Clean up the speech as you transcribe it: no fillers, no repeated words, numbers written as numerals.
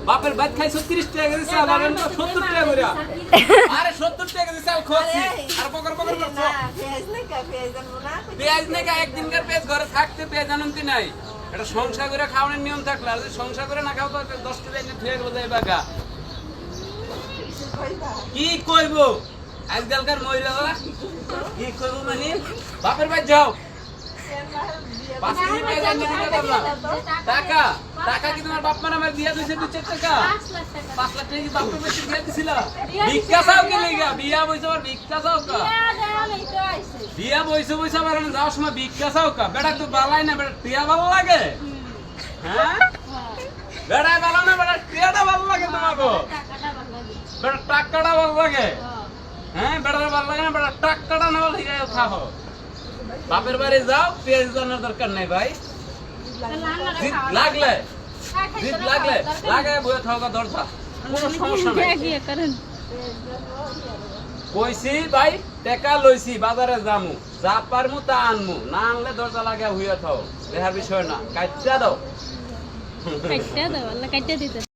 বাপের ভাত খাইছো 30 টাকা করে চাল আর 70 টাকা করে আরে 70 টাকা করে চাল খাচ্ছি আর পকর পকর করছো না পেঁয়াজ আনবো না পেঁয়াজ নেই একদিনকার পেঁয়াজ ঘরে থাকতে পেঁয়াজ আনন্তি নাই এটা সংসার করে খাওয়ানোর নিয়ম থাকলে আর যদি সংসার করে না খাও তো 10 টাকা এনে ফের বোঝাই বাগা কি কইবো আজকালকার মহিলারা কি কইবো মানে বাপের ভাই যাও টাকা টাকা কি তোমার বাপ মা নামে দিয়া দিয়েছে 2-4 টাকা 5 লাখ টাকা কি বাপের বেশি দিয়া দিছিল ভিক্ষা চাও কি লাগা বিয়া বইছো আর ভিক্ষা চাও কা বিয়া বইছো বইছো আর যাওয়ার সময় ভিক্ষা চাও কা বেটা তো বালাই না বেটা টিয়া ভালো লাগে হ্যাঁ বেটা ভালো না বেটা টিয়াটা ভালো লাগে তোমাকে বেটা টাকাটা ভালো লাগে হ্যাঁ বেটার ভালো লাগে না বেটা টাকাটা না ভালো লাগে খাও বাপের বাড়ি যাও পেঁয়াজ জানার দরকার নাই ভাই লাগলে লাগায় বয়ে থাকা দরজা কোনো সমস্যা নাই কইছি ভাই টাকা লইছি বাজারে যামু যা পারমু তা আনমু না আনলে দরজা লাগা হইয়া থাও দেখার বিষয় না কাটটা দাও আল্লাহ কাটতে দিতে